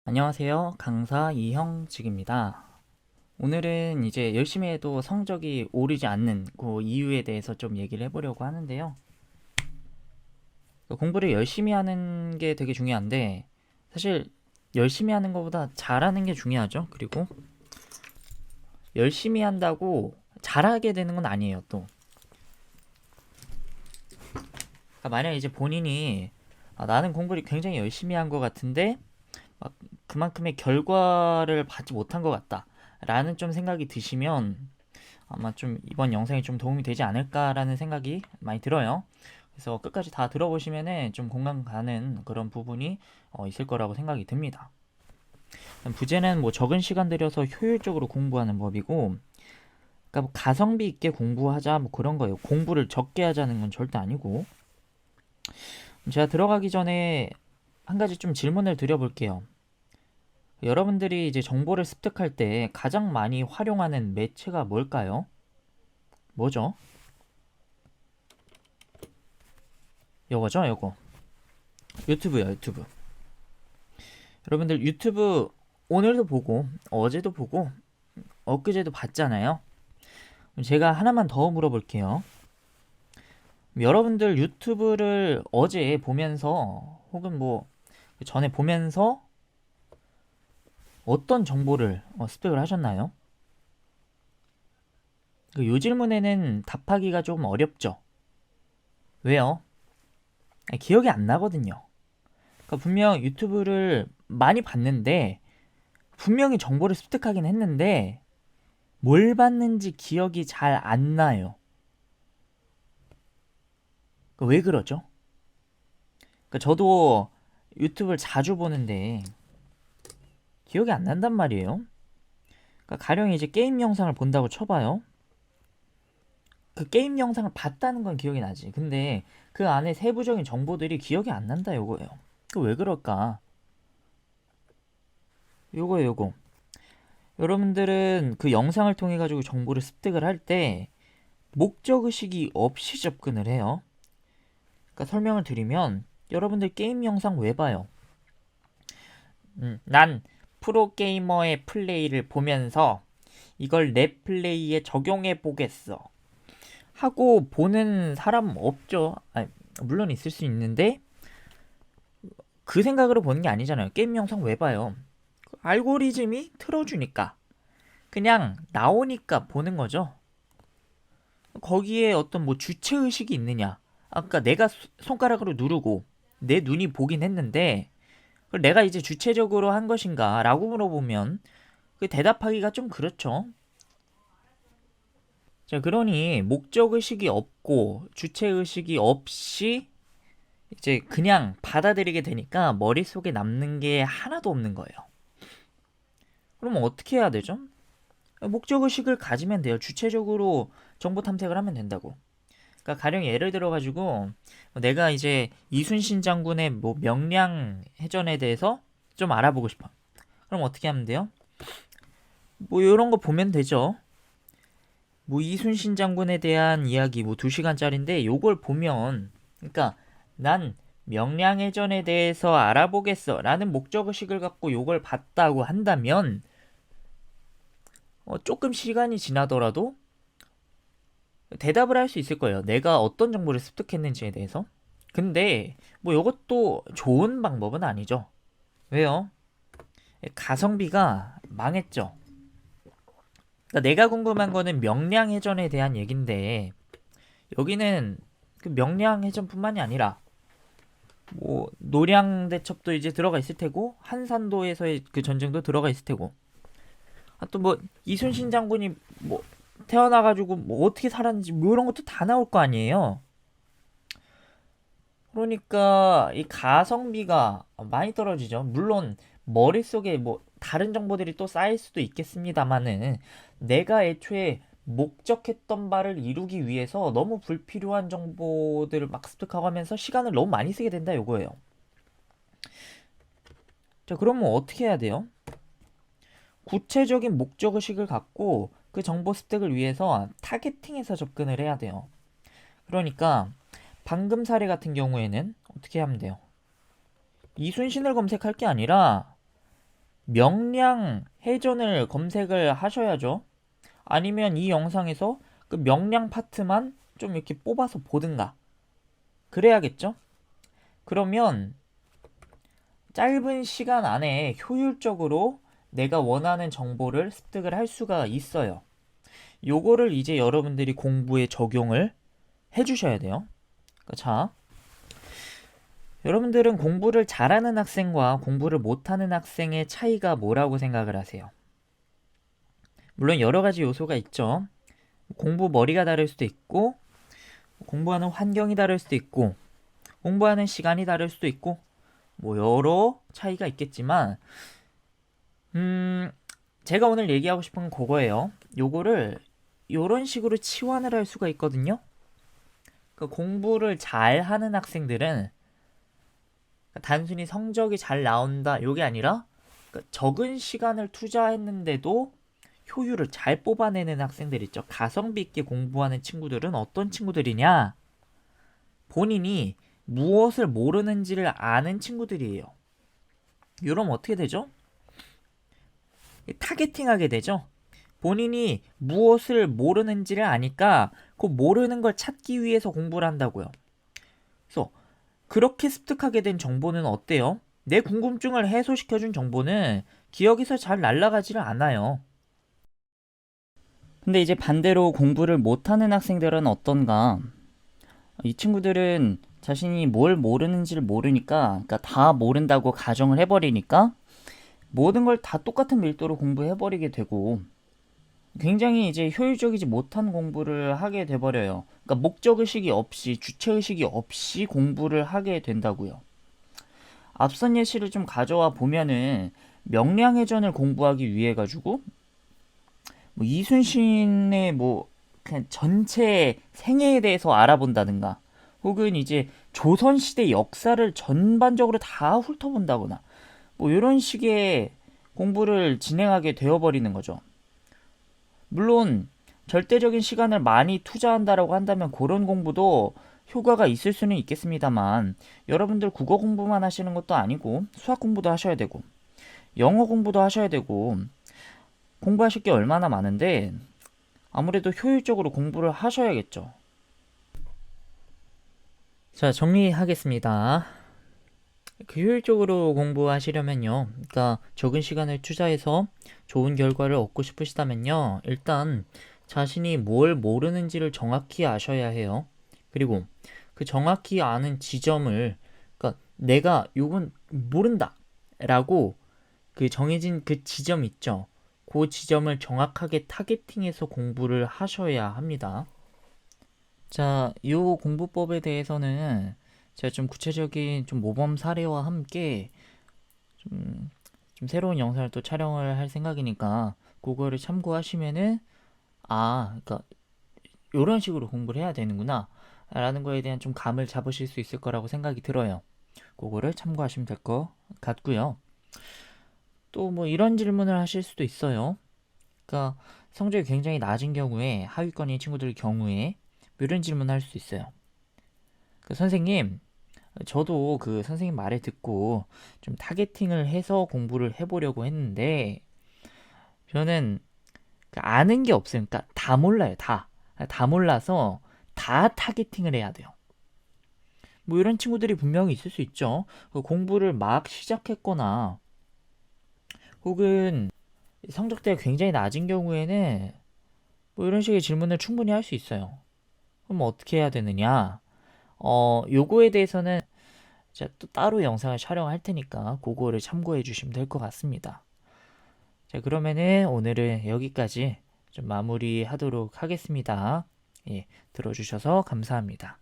안녕하세요. 강사 이형직입니다. 오늘은 이제 열심히 해도 성적이 오르지 않는 그 이유에 대해서 좀 얘기를 해보려고 하는데요. 공부를 열심히 하는 게 되게 중요한데, 사실 열심히 하는 것보다 잘하는 게 중요하죠. 그리고 열심히 한다고 잘하게 되는 건 아니에요, 또. 그러니까 만약 이제 본인이 나는 공부를 굉장히 열심히 한 것 같은데 막 그만큼의 결과를 받지 못한 것 같다 라는 좀 생각이 드시면 아마 좀 이번 영상이 좀 도움이 되지 않을까라는 생각이 많이 들어요. 그래서 끝까지 다 들어보시면은 좀 공감 가는 그런 부분이 있을 거라고 생각이 듭니다. 부제는 뭐 적은 시간 들여서 효율적으로 공부하는 법이고, 그러니까 뭐 가성비 있게 공부하자 뭐 그런 거예요. 공부를 적게 하자는 건 절대 아니고. 제가 들어가기 전에 한 가지 좀 질문을 드려볼게요. 여러분들이 이제 정보를 습득할 때 가장 많이 활용하는 매체가 뭘까요? 뭐죠? 요거죠, 요거. 유튜브요, 유튜브. 여러분들 유튜브 오늘도 보고, 어제도 보고, 엊그제도 봤잖아요. 제가 하나만 더 물어볼게요. 여러분들 유튜브를 어제 보면서, 혹은 뭐, 전에 보면서 어떤 정보를 습득을 하셨나요? 요 질문에는 답하기가 조금 어렵죠. 왜요? 기억이 안 나거든요. 그러니까 분명 유튜브를 많이 봤는데 분명히 정보를 습득하긴 했는데 뭘 봤는지 기억이 잘 안 나요. 그러니까 왜 그러죠? 그러니까 저도 유튜브를 자주 보는데 기억이 안 난단 말이에요. 그러니까 가령 이제 게임 영상을 본다고 쳐봐요. 그 게임 영상을 봤다는 건 기억이 나지. 근데 그 안에 세부적인 정보들이 기억이 안 난다 요거예요. 그 왜 그럴까? 요거. 여러분들은 그 영상을 통해 가지고 정보를 습득을 할 때 목적의식이 없이 접근을 해요. 그러니까 설명을 드리면 여러분들 게임 영상 왜 봐요? 난 프로게이머의 플레이를 보면서 이걸 내 플레이에 적용해 보겠어 하고 보는 사람 없죠. 아니, 물론 있을 수 있는데 그 생각으로 보는 게 아니잖아요. 게임 영상 왜 봐요? 알고리즘이 틀어주니까 그냥 나오니까 보는 거죠. 거기에 어떤 뭐 주체의식이 있느냐? 아까 내가 손가락으로 누르고 내 눈이 보긴 했는데 그걸 내가 이제 주체적으로 한 것인가? 라고 물어보면 그 대답하기가 좀 그렇죠. 자, 그러니 목적의식이 없고 주체의식이 없이 이제 그냥 받아들이게 되니까 머릿속에 남는 게 하나도 없는 거예요. 그러면 어떻게 해야 되죠? 목적의식을 가지면 돼요. 주체적으로 정보 탐색을 하면 된다고. 그러니까 가령 예를 들어 가지고 내가 이제 이순신 장군의 뭐 명량 해전에 대해서 좀 알아보고 싶어. 그럼 어떻게 하면 돼요? 뭐 이런 거 보면 되죠. 뭐 이순신 장군에 대한 이야기 뭐 2시간짜리인데 요걸 보면 그러니까 난 명량해전에 대해서 알아보겠어 라는 목적의식을 갖고 요걸 봤다고 한다면 조금 시간이 지나더라도 대답을 할 수 있을 거예요. 내가 어떤 정보를 습득했는지에 대해서. 근데 뭐 이것도 좋은 방법은 아니죠. 왜요? 가성비가 망했죠. 그러니까 내가 궁금한 거는 명량해전에 대한 얘긴데 여기는 그 명량해전뿐만이 아니라 뭐 노량대첩도 이제 들어가 있을 테고 한산도에서의 그 전쟁도 들어가 있을 테고 또 뭐 이순신 장군이 뭐 태어나가지고 뭐 어떻게 살았는지 뭐 이런 것도 다 나올 거 아니에요. 그러니까 이 가성비가 많이 떨어지죠. 물론 머릿속에 뭐 다른 정보들이 또 쌓일 수도 있겠습니다만은 내가 애초에 목적했던 바를 이루기 위해서 너무 불필요한 정보들을 막 습득하고 하면서 시간을 너무 많이 쓰게 된다 요거예요. 자, 그러면 어떻게 해야 돼요? 구체적인 목적의식을 갖고 그 정보 습득을 위해서 타겟팅해서 접근을 해야 돼요. 그러니까 방금 사례 같은 경우에는 어떻게 하면 돼요? 이순신을 검색할 게 아니라 명량 해전을 검색을 하셔야죠. 아니면 이 영상에서 그 명량 파트만 좀 이렇게 뽑아서 보든가. 그래야겠죠? 그러면 짧은 시간 안에 효율적으로 내가 원하는 정보를 습득을 할 수가 있어요. 요거를 이제 여러분들이 공부에 적용을 해주셔야 돼요. 자, 여러분들은 공부를 잘하는 학생과 공부를 못하는 학생의 차이가 뭐라고 생각을 하세요? 물론 여러 가지 요소가 있죠. 공부 머리가 다를 수도 있고, 공부하는 환경이 다를 수도 있고, 공부하는 시간이 다를 수도 있고, 뭐 여러 차이가 있겠지만, 제가 오늘 얘기하고 싶은 건 그거예요. 요거를 요런 식으로 치환을 할 수가 있거든요. 그 공부를 잘 하는 학생들은 단순히 성적이 잘 나온다 요게 아니라 적은 시간을 투자했는데도 효율을 잘 뽑아내는 학생들 있죠. 가성비 있게 공부하는 친구들은 어떤 친구들이냐? 본인이 무엇을 모르는지를 아는 친구들이에요. 이러면 어떻게 되죠? 타겟팅하게 되죠. 본인이 무엇을 모르는지를 아니까 그 모르는 걸 찾기 위해서 공부를 한다고요. 그래서 그렇게 습득하게 된 정보는 어때요? 내 궁금증을 해소시켜준 정보는 기억에서 잘 날아가지를 않아요. 근데 이제 반대로 공부를 못하는 학생들은 어떤가? 이 친구들은 자신이 뭘 모르는지를 모르니까, 그러니까 다 모른다고 가정을 해버리니까 모든 걸 다 똑같은 밀도로 공부해버리게 되고 굉장히 이제 효율적이지 못한 공부를 하게 돼버려요. 그러니까 목적의식이 없이, 주체의식이 없이 공부를 하게 된다고요. 앞선 예시를 좀 가져와 보면은 명량해전을 공부하기 위해 가지고 뭐 이순신의 뭐 그냥 전체 생애에 대해서 알아본다든가 혹은 이제 조선시대 역사를 전반적으로 다 훑어본다거나 뭐 이런 식의 공부를 진행하게 되어버리는 거죠. 물론 절대적인 시간을 많이 투자한다라고 한다면 그런 공부도 효과가 있을 수는 있겠습니다만 여러분들 국어 공부만 하시는 것도 아니고 수학 공부도 하셔야 되고 영어 공부도 하셔야 되고 공부하실 게 얼마나 많은데 아무래도 효율적으로 공부를 하셔야겠죠. 자, 정리하겠습니다. 그 효율적으로 공부하시려면요. 그러니까 적은 시간을 투자해서 좋은 결과를 얻고 싶으시다면요. 일단 자신이 뭘 모르는지를 정확히 아셔야 해요. 그리고 그 정확히 아는 지점을 그러니까 내가 요건 모른다 라고 그 정해진 그 지점 있죠. 그 지점을 정확하게 타겟팅해서 공부를 하셔야 합니다. 자, 이 공부법에 대해서는 제가 좀 구체적인 좀 모범 사례와 함께 좀, 좀 새로운 영상을 또 촬영을 할 생각이니까 그거를 참고하시면은 그러니까 이런 식으로 공부를 해야 되는구나 라는 거에 대한 좀 감을 잡으실 수 있을 거라고 생각이 들어요. 그거를 참고하시면 될 것 같고요. 또 뭐 이런 질문을 하실 수도 있어요. 그러니까 성적이 굉장히 낮은 경우에 하위권인 친구들 경우에 이런 질문을 할 수 있어요. 그 선생님, 저도 그 선생님 말을 듣고 좀 타겟팅을 해서 공부를 해보려고 했는데 저는 그 아는 게 없어요. 그러니까 다 몰라요. 다 몰라서 다 타겟팅을 해야 돼요. 뭐 이런 친구들이 분명히 있을 수 있죠. 그 공부를 막 시작했거나 혹은 성적대가 굉장히 낮은 경우에는 뭐 이런 식의 질문을 충분히 할 수 있어요. 그럼 어떻게 해야 되느냐? 요거에 대해서는 제가 또 따로 영상을 촬영할 테니까 그거를 참고해 주시면 될 것 같습니다. 자, 그러면은 오늘은 여기까지 좀 마무리하도록 하겠습니다. 예, 들어주셔서 감사합니다.